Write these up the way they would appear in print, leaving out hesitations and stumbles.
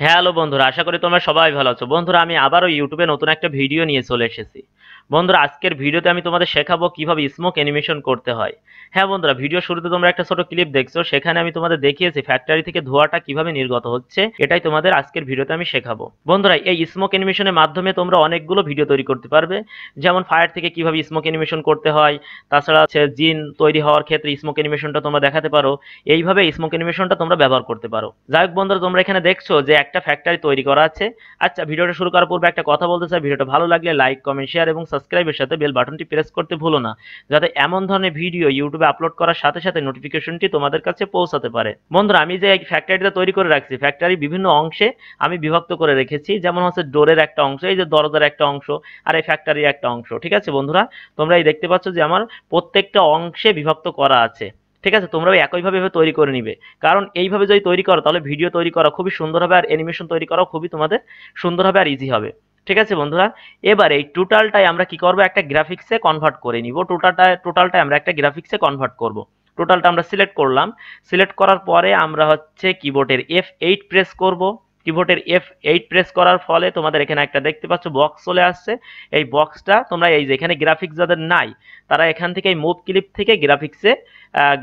Hello বন্ধুরা, আশা করি তোমরা সবাই ভালো আছো। বন্ধুরা, আমি আবারও ইউটিউবে নতুন একটা ভিডিও নিয়ে চলে এসেছি। বন্ধুরা, আজকের ভিডিওতে আমি তোমাদের শেখাবো কিভাবে স্মোক অ্যানিমেশন করতে হয়। হ্যাঁ বন্ধুরা, ভিডিও শুরুতে তোমরা একটা ছোট ক্লিপ দেখছো, সেখানে আমি তোমাদের দেখিয়েছি ফ্যাক্টরি থেকে ধোঁয়াটা কিভাবে নির্গত হচ্ছে। এটাই তোমাদের আজকের ভিডিওতে আমি শেখাবো। বন্ধুরা, এই স্মোক অ্যানিমেশনের মাধ্যমে তোমরা অনেকগুলো ভিডিও তৈরি করতে পারবে, যেমন ফায়ার থেকে কিভাবে স্মোক অ্যানিমেশন করতে হয়, তাছাড়া হচ্ছে জিন তৈরি হওয়ার ক্ষেত্রে স্মোক অ্যানিমেশনটা তোমরা দেখাতে পারো। এইভাবে স্মোক অ্যানিমেশনটা তোমরা ব্যবহার করতে পারো। যাই হোক বন্ধুরা, তোমরা এখানে দেখছো যে একটা ফ্যাক্টরি তৈরি করা আছে। আচ্ছা, ভিডিওটা শুরু করার পূর্বে একটা কথা বলতে চাই, ভিডিওটা ভালো লাগলে লাইক, কমেন্ট, শেয়ার এবং সাবস্ক্রাইবের সাথে বেল বাটনটি প্রেস করতে ভুলো না, যাতে এমন ধরনের ভিডিও ইউটিউবে আপলোড করার সাথে সাথে নোটিফিকেশনটি তোমাদের কাছে পৌঁছাতে পারে। বন্ধুরা, আমি যে এই ফ্যাক্টরিটা তৈরি করে রাখছি, ফ্যাক্টরি বিভিন্ন অংশে আমি বিভক্ত করে রেখেছি, যেমন হচ্ছে ডোরের একটা অংশ, এই যে দরজার একটা অংশ, আর এই ফ্যাক্টরির একটা অংশ। ঠিক আছে বন্ধুরা, তোমরা এই দেখতে পাচ্ছ যে আমার প্রত্যেকটা অংশে বিভক্ত করা আছে। ঠিক আছে, তোমরাও একইভাবে তৈরি করে নিবে, কারণ এইভাবে যদি তৈরি করো তাহলে ভিডিও তৈরি করা খুবই সুন্দর হবে, আর অ্যানিমেশন তৈরি করাও খুবই তোমাদের সুন্দর হবে আর ইজি হবে। ঠিক আছে বন্ধুরা, এবার এই টোটালটাই আমরা কি করব, একটা গ্রাফিক্সে কনভার্ট করে নিব। টোটালটাই আমরা একটা গ্রাফিক্সে কনভার্ট করব। টোটালটা আমরা সিলেক্ট করলাম। সিলেক্ট করার পরে আমরা হচ্ছে কিবোর্ডের F8 প্রেস করব। কিবোর্ডের F8 প্রেস করার ফলে তোমাদের এখানে একটা দেখতে পাচ্ছ বক্স চলে আসছে। এই বক্সটা তোমরা এই যে এখানে গ্রাফিক্স যাদের নাই, তারা এখান থেকে এই মুভ ক্লিপ থেকে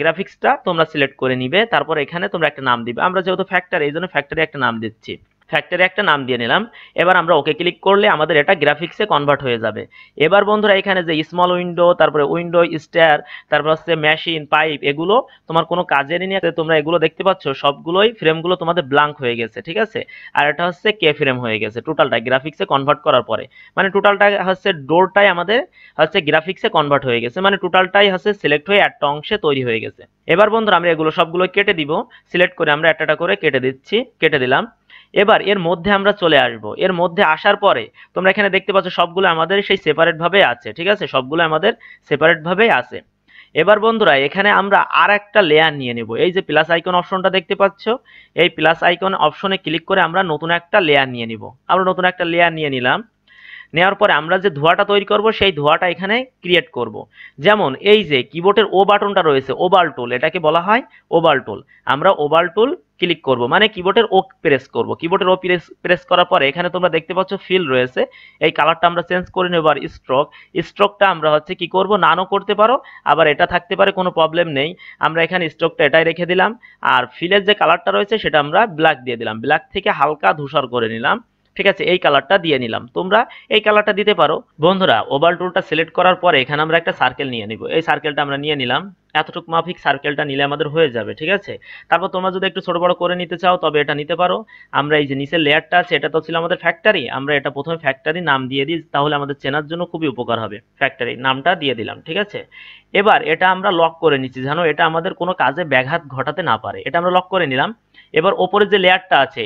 গ্রাফিক্সটা তোমরা সিলেক্ট করে নিবে। তারপর এখানে তোমরা একটা নাম দিবে। আমরা যেহেতু ফ্যাক্টরি, এই জন্য ফ্যাক্টরি একটা নাম দিচ্ছি। ফ্যাক্টরি একটা নাম দিয়ে নিলাম। এবার আমরা ওকে ক্লিক করলে আমাদের এটা গ্রাফিক্সে কনভার্ট হয়ে যাবে। এবার বন্ধুরা, এখানে যে স্মল উইন্ডো, তারপরে উইন্ডো স্টার, তারপর হচ্ছে মেশিন, পাইপ, এগুলো তোমার কোনো কাজেরই নিয়ে তোমরা এগুলো দেখতে পাচ্ছ, সবগুলোই ফ্রেমগুলো তোমাদের ব্ল্যাঙ্ক হয়ে গেছে। ঠিক আছে, আর এটা হচ্ছে কে ফ্রেম হয়ে গেছে টোটালটা গ্রাফিক্সে কনভার্ট করার পরে। মানে টোটালটা হচ্ছে ডোরটাই আমাদের হচ্ছে গ্রাফিক্সে কনভার্ট হয়ে গেছে, মানে টোটালটাই হচ্ছে সিলেক্ট হয়ে একটা অংশে তৈরি হয়ে গেছে। এবার বন্ধুরা, আমরা এগুলো সবগুলো কেটে দিব। সিলেক্ট করে আমরা একটা করে কেটে দিচ্ছি, কেটে দিলাম। এবার এর মধ্যে আমরা চলে আসব। এর মধ্যে আসার পরে তোমরা এখানে দেখতে পাচ্ছ সবগুলো আমাদের সেই সেপারেট ভাবে আছে। ঠিক আছে, সবগুলো আমাদের সেপারেট ভাবেই আছে। এবার বন্ধুরা, এখানে আমরা আর একটা লেয়ার নিয়ে নেব। এই যে প্লাস আইকন অপশনটা দেখতে পাচ্ছ, এই প্লাস আইকন অপশনে ক্লিক করে আমরা নতুন একটা লেয়ার নিয়ে নিব। আমরা নতুন একটা লেয়ার নিয়ে নিলাম। নেওয়ার পরে আমরা যে ধোঁয়াটা তৈরি করব, সেই ধোঁয়াটা এখানে ক্রিয়েট করব। যেমন এই যে কিবোর্ডের ও বাটনটা রয়েছে, ওভাল টুল, এটাকে বলা হয় ওভাল টুল। আমরা ওভাল টুল ক্লিক করব, মানে কিবোর্ডের ও প্রেস করব। কিবোর্ডের ও প্রেস করার পরে এখানে তোমরা দেখতে পাচ্ছ ফিল রয়েছে, এই কালারটা আমরা চেঞ্জ করে নেব। আর স্ট্রোকটা আমরা হচ্ছে কি করব, নানো করতে পারো, আবার এটা থাকতে পারে, কোনো প্রবলেম নেই। আমরা এখানে স্ট্রোকটা এটাই রেখে দিলাম। আর ফিলের যে কালারটা রয়েছে সেটা আমরা ব্ল্যাক দিয়ে দিলাম, ব্ল্যাক থেকে হালকা ধূসর করে নিলাম। ঠিক আছে, এই কালারটা দিয়ে নিলাম। তোমরা এই কালারটা দিতে পারো। বন্ধুরা, ওভাল টুলটা সিলেক্ট করার পরে এখানে আমরা একটা সার্কেল নিয়ে নিব। এই সার্কেলটা আমরা নিয়ে নিলাম। এতটুকু মাফিক সার্কেলটা নিলে আমাদের হয়ে যাবে। ঠিক আছে, তারপর তোমরা যদি একটু ছোট বড় করে নিতে চাও তবে এটা নিতে পারো। আমরা এই যে নিচের লেয়ারটা আছে, এটা তো ছিল আমাদের ফ্যাক্টরি, আমরা এটা প্রথমে ফ্যাক্টরি নাম দিয়ে দিই, তাহলে আমাদের চেনার জন্য খুবই উপকার হবে। ফ্যাক্টরি নামটা দিয়ে দিলাম। ঠিক আছে, এবার এটা আমরা লক করে নিচ্ছি, যেন এটা আমাদের কোনো কাজে ব্যাঘাত ঘটাতে না পারে। এটা আমরা লক করে নিলাম। এবার ওপরে যে লেয়ারটা আছে,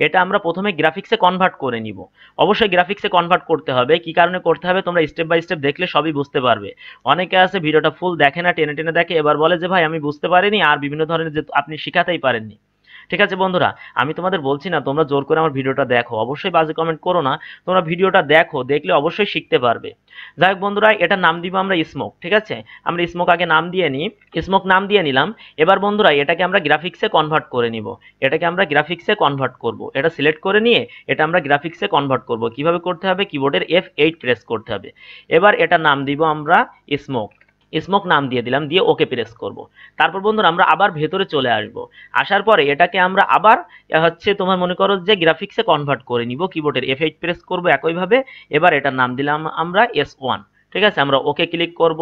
এটা আমরা প্রথমে গ্রাফিক্সে কনভার্ট করে নিব। অবশ্যই গ্রাফিক্সে কনভার্ট করতে হবে। কি কারণে করতে হবে তোমরা স্টেপ বাই স্টেপ দেখলে সবই বুঝতে পারবে। অনেকে আছে ভিডিওটা ফুল দেখে না, টেনে টেনে দেখে, এবার বলে যে ভাই আমি বুঝতে পারিনি, আর বিভিন্ন ধরনের যে আপনি শিখাতেই পারেননি। ঠিক আছে বন্ধুরা, আমি তোমাদের বলছি না তোমরা জোর করে আমার ভিডিওটা দেখো, অবশ্যই বাজে কমেন্ট করো না। তোমরা ভিডিওটা দেখো, দেখলে অবশ্যই শিখতে পারবে। যাই হোক বন্ধুরা, এটা নাম দিব আমরা স্মোক। ঠিক আছে, আমরা স্মোক আগে নাম দিয়ে নিই। স্মোক নাম দিয়ে নিলাম। এবার বন্ধুরা, এটাকে আমরা গ্রাফিক্সে কনভার্ট করে নিব। এটাকে আমরা গ্রাফিক্সে কনভার্ট করব। এটা সিলেক্ট করে নিয়ে এটা আমরা গ্রাফিক্সে কনভার্ট করব। কিভাবে করতে হবে, কিবোর্ডের F8 প্রেস করতে হবে। এবার এটা নাম দিব আমরা স্মোক। স্মোক নাম দিয়ে দিলাম, দিয়ে ওকে প্রেস করব। তারপর বন্ধুরা, আমরা আবার ভেতরে চলে আসব। আসার পরে এটাকে আমরা আবার হচ্ছে তোমার মনে করো যে গ্রাফিক্সে কনভার্ট করে নিব। কিবোর্ডের F8 প্রেস করব একইভাবে। এবার এটার নাম দিলাম আমরা S1। ঠিক আছে, আমরা ওকে ক্লিক করব।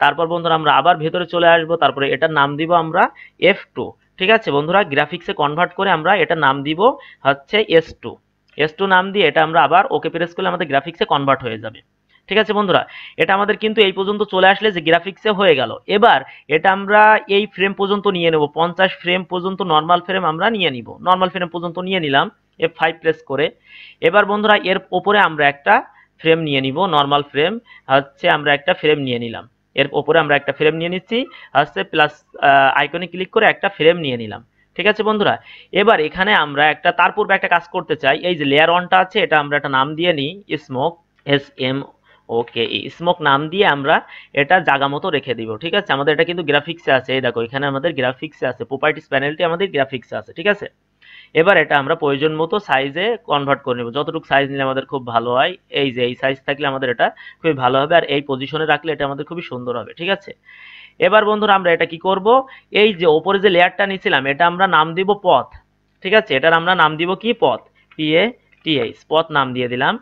তারপর বন্ধুরা, আমরা আবার ভেতরে চলে আসব। তারপরে এটার নাম দিব আমরা F2। ঠিক আছে বন্ধুরা, গ্রাফিক্সে কনভার্ট করে আমরা এটার নাম দিব হচ্ছে S2। S2 নাম দিয়ে এটা আমরা আবার ওকে প্রেস করলে আমাদের গ্রাফিক্সে কনভার্ট হয়ে যাবে। ঠিক আছে বন্ধুরা, এটা আমাদের কিন্তু এই পর্যন্ত চলে আসলে যে গ্রাফিক্সে হয়ে গেল। এবার এটা আমরা এই ফ্রেম পর্যন্ত নিয়ে নেব, 50 ফ্রেম পর্যন্ত নর্মাল ফ্রেম আমরা নিয়ে নিব। নর্মাল ফ্রেম পর্যন্ত নিয়ে নিলাম F5 প্রেস করে। এবার বন্ধুরা, এর ওপরে আমরা একটা ফ্রেম নিয়ে নিব, নর্মাল ফ্রেম হচ্ছে আমরা একটা ফ্রেম নিয়ে নিলাম। এর ওপরে আমরা একটা ফ্রেম নিয়ে নিচ্ছি, হচ্ছে প্লাস আইকনে ক্লিক করে একটা ফ্রেম নিয়ে নিলাম। ঠিক আছে বন্ধুরা, এবার এখানে আমরা তার পূর্বে একটা কাজ করতে চাই। এই যে লেয়ার 1টা আছে, এটা আমরা একটা নাম দিয়ে নিই স্মোক, SM। ওকে, স্মোক নাম দিয়ে আমরা এটা জায়গা মতো রেখে দিব। ঠিক আছে, আমাদের এটা কিন্তু গ্রাফিক্সে আছে, এই দেখো এখানে আমাদের গ্রাফিক্সে আছে, প্রপার্টিস প্যানেলটি আমাদের গ্রাফিক্সে আছে। ঠিক আছে, এবার এটা আমরা প্রয়োজন মতো সাইজে কনভার্ট করে নেব, যতটুকু সাইজ নিলে আমাদের খুব ভালো হয়। এই যে এই সাইজ থাকলে আমাদের এটা খুবই ভালো হবে, আর এই পজিশনে রাখলে এটা আমাদের খুবই সুন্দর হবে। ঠিক আছে, এবার বন্ধুরা আমরা এটা কি করব, এই যে ওপরে যে লেয়ারটা নিয়েছিলাম এটা আমরা নাম দিব পথ। ঠিক আছে, এটার আমরা নাম দিব কি, পথ, PATH, পথ নাম দিয়ে দিলাম।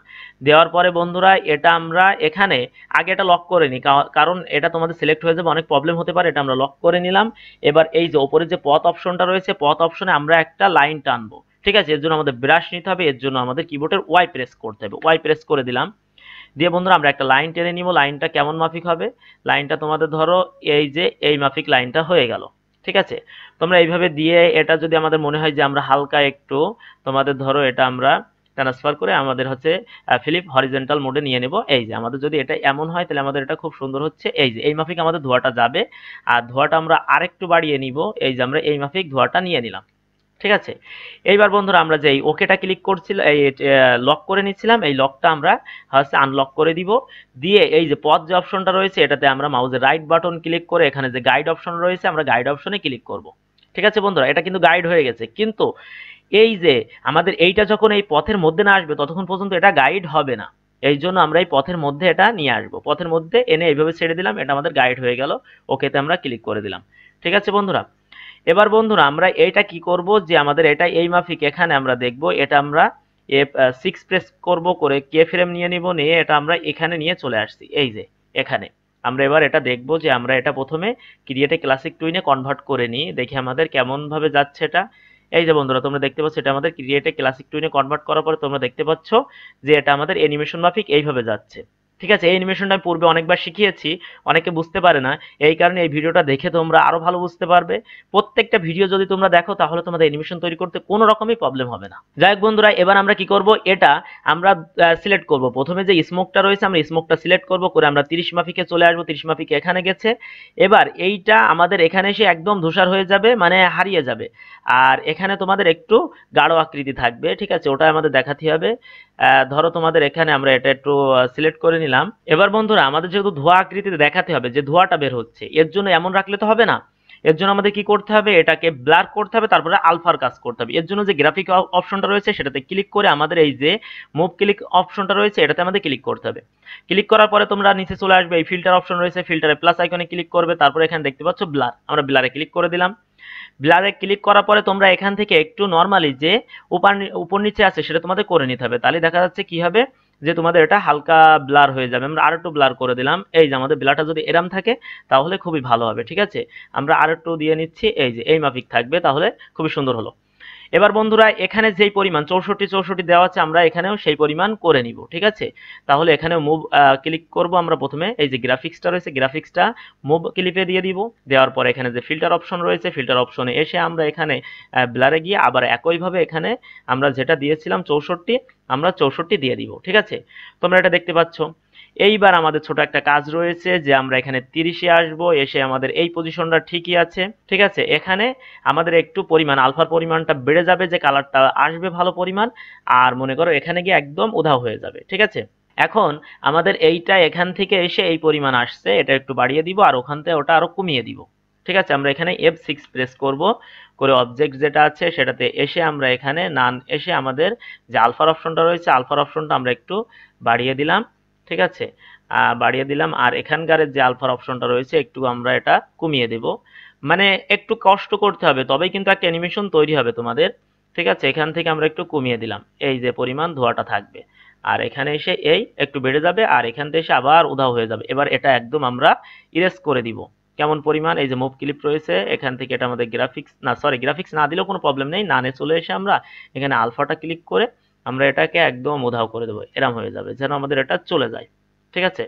দেওয়ার পরে বন্ধুরা এটা আমরা এখানে আগে এটা লক করে নিই, কারণ এটা তোমাদের সিলেক্ট হয়ে যাবে, অনেক প্রবলেম হতে পারে। এটা আমরা লক করে নিলাম। এবার এই যে ওপরে যে পথ অপশনটা রয়েছে, পথ অপশনে আমরা একটা লাইন টানবো। ঠিক আছে, এর জন্য আমাদের ব্রাশ নিতে হবে, এর জন্য আমাদের কিবোর্ডের ওয়াই প্রেস করতে হবে। ওয়াই প্রেস করে দিলাম, দিয়ে বন্ধুরা আমরা একটা লাইন টেনে নিব। লাইনটা কেমন মাফিক হবে, লাইনটা তোমাদের ধরো এই যে এই মাফিক লাইনটা হয়ে গেল। ঠিক আছে, তোমরা এইভাবে দিয়ে এটা যদি আমাদের মনে হয় যে আমরা হালকা একটু তোমাদের ধরো এটা আমরা ট্রান্সফার করে আমাদের হচ্ছে ফিলিপ হরিজন্টাল মোডে নিয়ে নেব। এই যে আমাদের যদি এটা এমন হয় তাহলে আমাদের এটা খুব সুন্দর হচ্ছে। এই যে এই মাফিক আমাদের ধোঁয়াটা যাবে, আর ধোঁয়াটা আমরা আরেকটু বাড়িয়ে নিব। এই যে আমরা এই মাফিক ধোঁয়াটা নিয়ে নিলাম। ঠিক আছে, এইবার বন্ধুরা আমরা যে এই ওকেটা ক্লিক করছিলাম, এই লক করে নিচ্ছিলাম, এই লকটা আমরা হচ্ছে আনলক করে দিব। দিয়ে এই যে পথ যে অপশনটা রয়েছে এটাতে আমরা মাউসের রাইট বাটন ক্লিক করে এখানে যে গাইড অপশন রয়েছে আমরা গাইড অপশনে ক্লিক করব। ঠিক আছে বন্ধুরা, এটা কিন্তু গাইড হয়ে গেছে, কিন্তু এই যে আমাদের এইটা যখন এই পথের মধ্যে না আসবে ততক্ষণ পর্যন্ত এটা গাইড হবে না। এই জন্য আমরা এই পথের মধ্যে এটা নিয়ে আসবো, পথের মধ্যে এনে এইভাবে ছেড়ে দিলাম, এটা আমাদের গাইড হয়ে গেল। ওকেতে আমরা ক্লিক করে দিলাম। ঠিক আছে বন্ধুরা, এবার বন্ধুরা আমরা এইটা কি করব, যে আমাদের এটা এই মাফিক এখানে আমরা দেখব, এটা আমরা F6 প্রেস করব, করে কে ফ্রেম নিয়ে নিব, নিয়ে এটা আমরা এখানে নিয়ে চলে আসছি। এই যে এখানে আমরা এবার এটা দেখব যে আমরা এটা প্রথমে ক্রিয়েটে ক্লাসিক টুইনে কনভার্ট করে নিই, দেখি আমাদের কেমন ভাবে যাচ্ছে এটা। এই যে বন্ধুরা তোমরা দেখতে পাচ্ছ এটা আমাদের ক্রিয়েটে ক্লাসিক টুইনে কনভার্ট করার পরে তোমরা দেখতে পাচ্ছ যে এটা আমাদের অ্যানিমেশন মাফিক এইভাবে যাচ্ছে। ঠিক আছে, এই অ্যানিমেশনটা আমি পূর্বে অনেকবার শিখিয়েছি, অনেকে বুঝতে পারে না, এই কারণে এই ভিডিওটা দেখে তোমরা আরো ভালো বুঝতে পারবে। প্রত্যেকটা ভিডিও যদি তোমরা দেখো তাহলে তোমাদের অ্যানিমেশন তৈরি করতে কোনো রকমই প্রবলেম হবে না। যাই হোক বন্ধুরা, এবার আমরা কি করব, এটা আমরা সিলেক্ট করব। প্রথমে যে স্মোকটা রয়েছে আমরা স্মোকটা সিলেক্ট করব, করে আমরা 30 মাফিকে চলে আসবো। 30 মাফিকে এখানে গেছে, এবার এইটা আমাদের এখানে এসে একদম ধূসর হয়ে যাবে, মানে হারিয়ে যাবে। আর এখানে তোমাদের একটু গাঢ় আকৃতি থাকবে। ঠিক আছে, ওটা আমাদের দেখাতে হবে। ধরো তোমাদের এখানে আমরা এটা একটু সিলেক্ট করে নিলাম। এবার বন্ধুরা আমাদের যেহেতু ধোঁয়া আকৃতিতে দেখাতে হবে যে ধোঁয়াটা বের হচ্ছে, এর জন্য এমন রাখলে তো হবে না। এর জন্য আমাদের কি করতে হবে, এটাকে ব্লার করতে হবে, তারপরে আলফার কাজ করতে হবে। এর জন্য যে গ্রাফিক অপশনটা রয়েছে সেটাতে ক্লিক করে আমাদের এই যে মুভ ক্লিক অপশনটা রয়েছে এটাতে আমাদের ক্লিক করতে হবে। ক্লিক করার পরে তোমরা নিচে চলে আসবে, এই ফিল্টার অপশন রয়েছে, ফিল্টারে প্লাস আইকনে ক্লিক করবে, তারপরে এখানে দেখতে পাচ্ছ ব্লার, আমরা ব্লারে ক্লিক করে দিলাম। ব্লারে ক্লিক করার পরে তোমরা এখান থেকে একটু নরমালি যে উপর নিচে আছে সেটা তোমাদের করে নিতে হবে, তাহলে দেখা যাচ্ছে কি হবে যে তোমাদের এটা হালকা ব্লার হয়ে যাবে। আমরা আরেকটু ব্লার করে দিলাম। এই যে আমাদের ব্লারটা যদি এরম থাকে তাহলে খুবই ভালো হবে। ঠিক আছে, আমরা আরেকটু দিয়ে নিচ্ছি, এই যে এই মাফিক থাকবে, তাহলে খুবই সুন্দর হলো। এবার বন্ধুরা এখানে যেই পরিমাণ 64 দেওয়া আছে আমরা এখানেও সেই পরিমাণ করে নিব। ঠিক আছে, তাহলে এখানে মুভ ক্লিক করব আমরা। প্রথমে এই যে গ্রাফিক্সটা রয়েছে গ্রাফিক্সটা মুভ ক্লিপে দিয়ে দিব। দেওয়ার পর এখানে যে ফিল্টার অপশন রয়েছে ফিল্টার অপশনে এসে আমরা এখানে ব্লারে গিয়ে আবার একইভাবে এখানে আমরা যেটা দিয়েছিলাম 64 আমরা 64 দিয়ে দিব। ঠিক আছে, তোমরা এটা দেখতে পাচ্ছ। এইবার আমাদের ছোট একটা কাজ রয়েছে যে আমরা এখানে 30-এ আসবো, এসে আমাদের এই পজিশনটা ঠিকই আছে। ঠিক আছে, এখানে আমাদের একটু পরিমাণ আলফার পরিমাণটা বেড়ে যাবে, যে কালারটা আসবে ভালো পরিমাণ, আর মনে করো এখানে গিয়ে একদম উধাও হয়ে যাবে। ঠিক আছে, এখন আমাদের এইটা এখান থেকে এসে এই পরিমাণ আসছে, এটা একটু বাড়িয়ে দিব, আর ওখান থেকে ওটা আরো কমিয়ে দিব। ঠিক আছে, আমরা এখানে F6 প্রেস করব, করে অবজেক্ট যেটা আছে সেটাতে এসে আমরা এখানে নান এসে আমাদের যে আলফার অপশনটা রয়েছে আলফার অপশনটা আমরা একটু বাড়িয়ে দিলাম। ঠিক আছে, বাড়িয়ে দিলাম, আর এখানকার যে আলফার অপশনটা রয়েছে একটু আমরা এটা কমিয়ে দেব। মানে একটু কষ্ট করতে হবে, তবেই কিন্তু একটা অ্যানিমেশন তৈরি হবে তোমাদের। ঠিক আছে, এখান থেকে আমরা একটু কমিয়ে দিলাম, এই যে পরিমাণ ধোঁয়াটা থাকবে, আর এখানে এসে এই একটু বেড়ে যাবে, আর এখান থেকে এসে আবার উধাও হয়ে যাবে। এবার এটা একদম আমরা ইরেজ করে দিব। কেমন পরিমাণ, এই যে মুভ ক্লিপ রয়েছে এখান থেকে এটা আমাদের গ্রাফিক্স না, সরি গ্রাফিক্স না দিলেও কোনো প্রবলেম নেই, নানে চলে এসে আমরা এখানে আলফাটা ক্লিক করে আমরা এটাকে একদম উধাও করে দেবো, এরম হয়ে যাবে যেন আমাদের এটা চলে যায়। ঠিক আছে,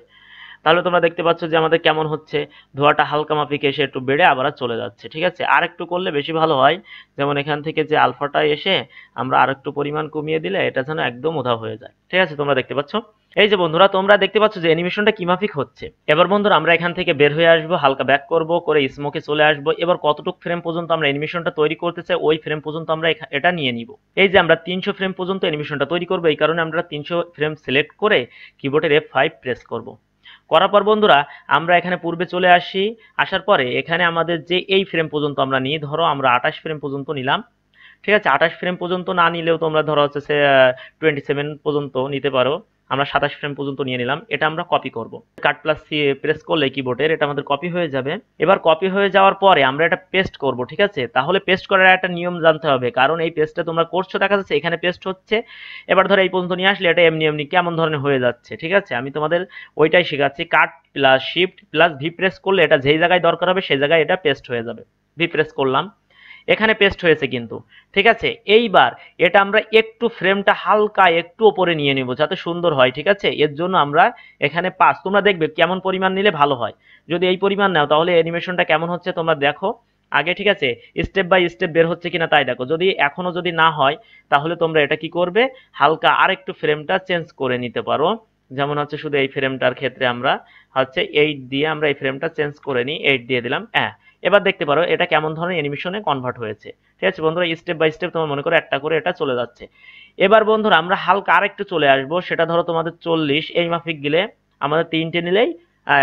তাহলে তোমরা দেখতে পাচ্ছ যে আমাদের কেমন হচ্ছে, ধোঁয়াটা হালকা মাপিকে এসে একটু বেড়ে আবার চলে যাচ্ছে। ঠিক আছে, আর একটু করলে বেশি ভালো হয়, যেমন এখান থেকে যে আলফাটা এসে আমরা আর একটু পরিমাণ কমিয়ে দিলে এটা যেন একদম উধাও হয়ে যায়। ঠিক আছে, তোমরা দেখতে পাচ্ছ। এই যে বন্ধুরা তোমরা দেখতে পাচ্ছ যে অ্যানিমেশনটা কি মাফিক হচ্ছে। এবার বন্ধুরা আমরা এখান থেকে বের হয়ে আসবো, হালকা ব্যাক করব, করে স্মোকে চলে আসবো। এবার কতটুক ফ্রেম পর্যন্ত আমরা অ্যানিমেশনটা তৈরি করতে চাই ওই ফ্রেম পর্যন্ত আমরা এটা নিয়ে নিব। এই যে আমরা 300 ফ্রেম পর্যন্ত অ্যানিমেশনটা তৈরি করব, এই কারণে আমরা 300 ফ্রেম সিলেক্ট করে কিবোর্ডের F5 প্রেস করব। করার পর বন্ধুরা আমরা এখানে পূর্বে চলে আসার পরে এখানে আমাদের যে এই ফ্রেম পর্যন্ত আমরা নিই, ধরো আমরা 28 ফ্রেম পর্যন্ত নিলাম। ঠিক আছে, 28 ফ্রেম পর্যন্ত না নিলেও তোমরা ধরো হচ্ছে 27 পর্যন্ত নিতে পারো। আমরা 27 ফ্রেম পর্যন্ত নিয়ে নিলাম। এটা আমরা কপি করব। কাট প্লাস সি প্রেস করলে কিবোর্ডের এটা আমাদের কপি হয়ে যাবে। এবার কপি হয়ে যাওয়ার পরে আমরা এটা পেস্ট করব। ঠিক আছে, তাহলে পেস্ট করার একটা নিয়ম জানতে হবে, কারণ এই পেস্টটা তোমরা করছো দেখা যাচ্ছে এখানে পেস্ট হচ্ছে। এবার ধরো এই পর্যন্ত নিয়ে আসলে এটা এমনি এমনি কেমন ধরনের হয়ে যাচ্ছে। ঠিক আছে, আমি তোমাদের ওইটাই শেখাচ্ছি। Cut plus shift plus V press করলে এটা যেই জায়গায় দরকার হবে সেই জায়গায় এটা পেস্ট হয়ে যাবে। ভি প্রেস করলাম, এখানে পেস্ট হয়েছে কিন্তু। ঠিক আছে, এইবার এটা আমরা একটু ফ্রেমটা হালকা একটু উপরে নিয়ে নিব যাতে সুন্দর হয়। ঠিক আছে, এর জন্য আমরা এখানে 5, তোমরা দেখবে কেমন পরিমাণ নিলে ভালো হয়। যদি এই পরিমাণ নাও তাহলে অ্যানিমেশনটা কেমন হচ্ছে তোমরা দেখো আগে। ঠিক আছে, স্টেপ বাই স্টেপ বের হচ্ছে কিনা তাই দেখো। যদি এখনো যদি না হয় তাহলে তোমরা এটা কি করবে, হালকা আরেকটু ফ্রেমটা চেঞ্জ করে নিতে পারো। যেমন হচ্ছে শুধু এই ফ্রেমটার ক্ষেত্রে আমরা হচ্ছে 8 দিয়ে আমরা এই ফ্রেমটা চেঞ্জ করে নিই, 8 দিয়ে দিলাম। হ্যাঁ, এবার দেখতে পারো এটা কেমন ধরনের অ্যানিমেশনে কনভার্ট হয়েছে। ঠিক আছে বন্ধুরা, স্টেপ বাই স্টেপ তোমার মনে করো একটা করে এটা চলে যাচ্ছে। এবার বন্ধুরা আমরা হালকা আরেকটু চলে আসবো, সেটা ধরো তোমাদের 40 এই মাফিক গেলে আমাদের 3টে নিলেই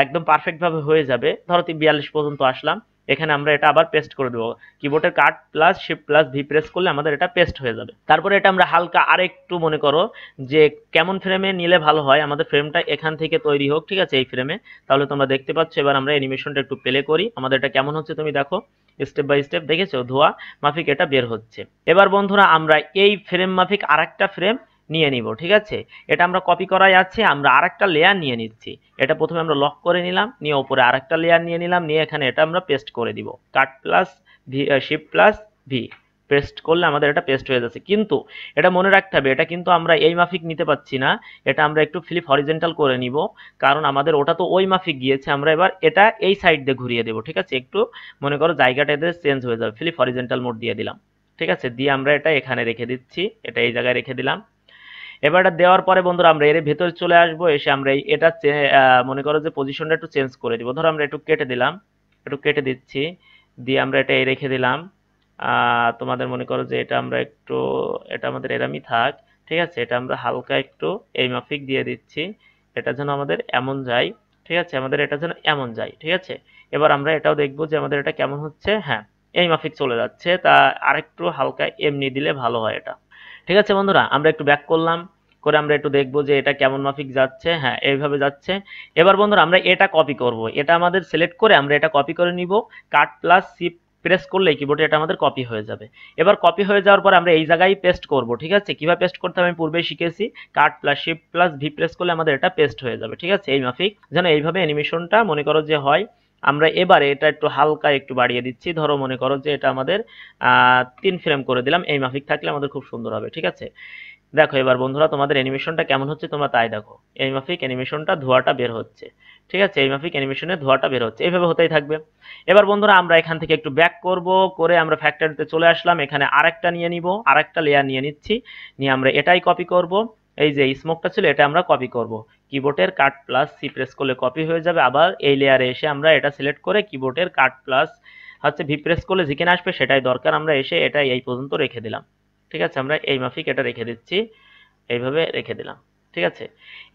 একদম পারফেক্ট ভাবে হয়ে যাবে। ধরো 42 পর্যন্ত আসলাম, এখানে আমরা এটা আবার পেস্ট করে দেবো। কিবোর্ডের cut plus shift plus V press করলে আমাদের এটা পেস্ট হয়ে যাবে। তারপরে এটা আমরা হালকা আরেকটু মনে করো যে কেমন ফ্রেমে নিলে ভালো হয়, আমাদের ফ্রেমটা এখান থেকে তৈরি হোক। ঠিক আছে, এই ফ্রেমে তাহলে তোমরা দেখতে পাচ্ছ। এবার আমরা অ্যানিমেশনটা একটু প্লে করি, আমাদের এটা কেমন হচ্ছে তুমি দেখো। স্টেপ বাই স্টেপ দেখেছো ধোয়া মাফিক এটা বের হচ্ছে। এবার বন্ধুরা আমরা এই ফ্রেম মাফিক আরেকটা ফ্রেম নিয়ে নিব। ঠিক আছে, এটা আমরা কপি করাই আছে, আমরা আরেকটা লেয়ার নিয়ে নিচ্ছি। এটা প্রথমে আমরা লক করে নিলাম, নিয়ে উপরে আরেকটা লেয়ার নিয়ে নিলাম, নিয়ে এখানে এটা আমরা পেস্ট করে দিব। Cut plus V shift plus V paste করলে আমাদের এটা পেস্ট হয়ে যাচ্ছে। কিন্তু এটা মনে রাখতে হবে এটা কিন্তু আমরা এই মাফিক নিতে পাচ্ছি না, এটা আমরা একটু ফ্লিপ হরিজেন্টাল করে নিব, কারণ আমাদের ওটা তো ওই মাফিক গিয়েছে। আমরা এবার এটা এই সাইড দিয়ে ঘুরিয়ে দেবো। ঠিক আছে, একটু মনে করো জায়গাটা এদের চেঞ্জ হয়ে যাবে। ফ্লিপ হরিজেন্টাল মোড দিয়ে দিলাম। ঠিক আছে, দিয়ে আমরা এটা এখানে রেখে দিচ্ছি, এটা এই জায়গায় রেখে দিলাম। এবার এটা দেওয়ার পরে বন্ধুরা আমরা এর ভেতরে চলে আসবো, এসে আমরা এটা মনে করো যে পজিশনটা একটু চেঞ্জ করে দিব। ধরো আমরা একটু কেটে দিলাম, একটু কেটে দিচ্ছি, দিয়ে আমরা এটা রেখে দিলাম। তোমাদের মনে করো যে এটা আমরা একটু, এটা আমাদের এরামই থাক। ঠিক আছে, এটা আমরা হালকা একটু এই মাফিক দিয়ে দিচ্ছি, এটা যেন আমাদের এমন যায়। ঠিক আছে, আমাদের এটা যেন এমন যায়। ঠিক আছে, এবার আমরা এটাও দেখবো যে আমাদের এটা কেমন হচ্ছে। হ্যাঁ, এই মাফিক চলে যাচ্ছে, তা আরেকটু হালকা এমনি দিলে ভালো হয় এটা। ঠিক আছে বন্ধুরা, আমরা একটু ব্যাক করলাম, করে আমরা একটু দেখবো যে এটা কেমন মাফিক যাচ্ছে। হ্যাঁ, এইভাবে যাচ্ছে। এবার বন্ধুরা আমরা এটা কপি করব, এটা আমাদের সিলেক্ট করে আমরা এটা কপি করে নিব। কাট প্লাস সি প্রেস করলে কিবোর্ডে এটা আমাদের কপি হয়ে যাবে। এবার কপি হয়ে যাওয়ার পর আমরা এই জায়গায় পেস্ট করব। ঠিক আছে, কিভাবে পেস্ট করতে হবে আমি পূর্বেই শিখেছি। Cut plus shift plus V press করলে আমাদের এটা পেস্ট হয়ে যাবে। ঠিক আছে, এই মাফিক যেন এইভাবে অ্যানিমেশনটা মনে করো যে হয়। আমরা এবারে এটা একটু হালকা একটু বাড়িয়ে দিচ্ছি। ধরো মনে করো যে এটা আমাদের 3 ফ্রেম করে দিলাম, এই মাফিক থাকলে আমাদের খুব সুন্দর হবে। ঠিক আছে, দেখো এবার বন্ধুরা তোমাদের অ্যানিমেশনটা কেমন হচ্ছে তোমরা তাই দেখো। এই মাফিক অ্যানিমেশনটা ধোঁয়াটা বের হচ্ছে। ঠিক আছে, এই মাফিক অ্যানিমেশনের ধোঁয়াটা বের হচ্ছে, এইভাবে হতেই থাকবে। এবার বন্ধুরা আমরা এখান থেকে একটু ব্যাক করব, করে আমরা ফ্যাক্টরিতে চলে আসলাম। এখানে আরেকটা নিয়ে নিব, আরেকটা লেয়ার নিয়ে নিচ্ছি, নিয়ে আমরা এটাই কপি করব। এই যে স্মোকটা ছিল এটা আমরা কপি করব। কিবোর্ডের কাট প্লাস সি প্রেস করলে কপি হয়ে যাবে। আবার এই লেয়ারে এসে আমরা এটা সিলেক্ট করে কিবোর্ডের কাট প্লাস হচ্ছে ভি প্রেস করলে যেখানে আসবে সেটাই দরকার, আমরা এসে এটা এই পর্যন্ত রেখে দিলাম। ঠিক আছে, আমরা এই মাফিক এটা রেখে দিচ্ছি, এইভাবে রেখে দিলাম। ঠিক আছে,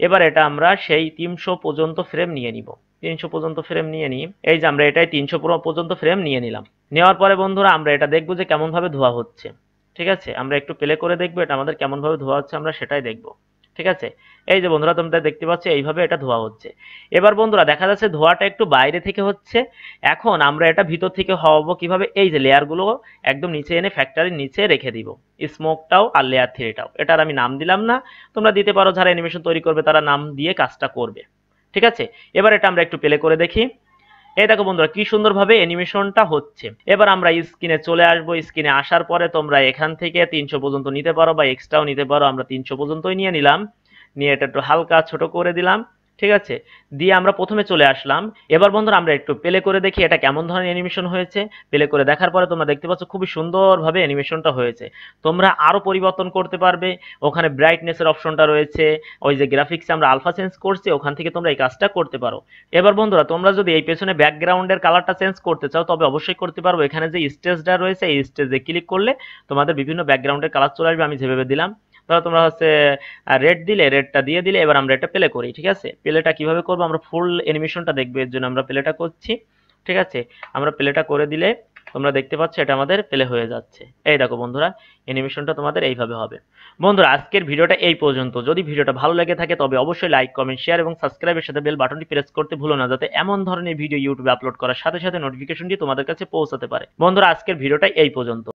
এবার এটা আমরা সেই 300 পর্যন্ত ফ্রেম নিয়ে নিব। 300 পর্যন্ত ফ্রেম নিয়ে নিই, এই যে আমরা এটাই 300 পর্যন্ত ফ্রেম নিয়ে নিলাম। নেওয়ার পরে বন্ধুরা আমরা এটা দেখবো যে কেমন ভাবে ধোয়া হচ্ছে। ঠিক আছে, আমরা একটু প্লে করে দেখবো এটা আমাদের কেমন ভাবে ধোয়া হচ্ছে, আমরা সেটাই দেখবো। ঠিক আছে, এই যে বন্ধুরা তোমরা দেখতে পাচ্ছ এইভাবে এটা ধোয়া হচ্ছে। এবার বন্ধুরা দেখা যাচ্ছে ধোয়াটা একটু বাইরে থেকে হচ্ছে। এখন আমরা এটা ভিতর থেকে হওয়াবো কিভাবে, এই যে লেয়ারগুলো একদম নিচে এনে ফ্যাক্টরির নিচে রেখে দিব, স্মোকটাও আর লেয়ার 3টাও। এটার আমি নাম দিলাম না, তোমরা দিতে পারো, যারা অ্যানিমেশন তৈরি করবে তারা নাম দিয়ে কাজটা করবে। ঠিক আছে, এবার এটা আমরা একটু প্লে করে দেখি। এই দেখো বন্ধুরা কি সুন্দরভাবে অ্যানিমেশনটা হচ্ছে। এবার আমরা স্ক্রিনে চলে আসবো, স্ক্রিনে আসার পরে তোমরা এখান থেকে 300 পর্যন্ত নিতে পারো বা এক্সট্রাও নিতে পারো। আমরা 300 পর্যন্তই নিয়ে নিলাম, নিয়ে এটা একটু হালকা ছোট করে দিলাম। ঠিক আছে, দিয়ে আমরা প্রথমে চলে আসলাম। এবার বন্ধুরা আমরা একটু প্লে করে দেখি এটা কেমন ধরনের অ্যানিমেশন হয়েছে। প্লে করে দেখার পরে তোমরা দেখতে পাচ্ছ খুবই সুন্দরভাবে অ্যানিমেশনটা হয়েছে। তোমরা আরো পরিবর্তন করতে পারবে, ওখানে ব্রাইটনেসের অপশনটা রয়েছে, ওই যে গ্রাফিক্সে আমরা আলফা চেঞ্জ করছি ওখান থেকে তোমরা এই কাজটা করতে পারো। এবার বন্ধুরা তোমরা যদি এই পেছনে ব্যাকগ্রাউন্ডের কালারটা চেঞ্জ করতে চাও তবে অবশ্যই করতে পারবো। এখানে যে স্টেজটা রয়েছে এই স্টেজে ক্লিক করলে তোমাদের বিভিন্ন ব্যাকগ্রাউন্ডের কালার চলে আসবে, আমি যেভাবে দিলাম। ধরো তোমরা হচ্ছে রেড দিলে, রেডটা দিয়ে দিলে। এবার আমরা এটা প্লে করি। ঠিক আছে, প্লেটা কিভাবে করবো আমরা ফুল অ্যানিমেশনটা দেখবো, এর জন্য আমরা প্লেটা করছি। ঠিক আছে, আমরা প্লেটা করে দিলে তোমরা দেখতে পাচ্ছ এটা আমাদের প্লে হয়ে যাচ্ছে। এই দেখো বন্ধুরা, অ্যানিমেশনটা তোমাদের এইভাবে হবে। বন্ধুরা আজকের ভিডিওটা এই পর্যন্ত। যদি ভিডিওটা ভালো লেগে থাকে তবে অবশ্যই লাইক, কমেন্ট, শেয়ার এবং সাবস্ক্রাইবের সাথে বেল বাটনটি প্রেস করতে ভুলো না, যাতে এমন ধরনের ভিডিও ইউটিউবে আপলোড করার সাথে সাথে নোটিফিকেশনটি তোমাদের কাছে পৌঁছাতে পারে। বন্ধুরা আজকের ভিডিওটা এই পর্যন্ত।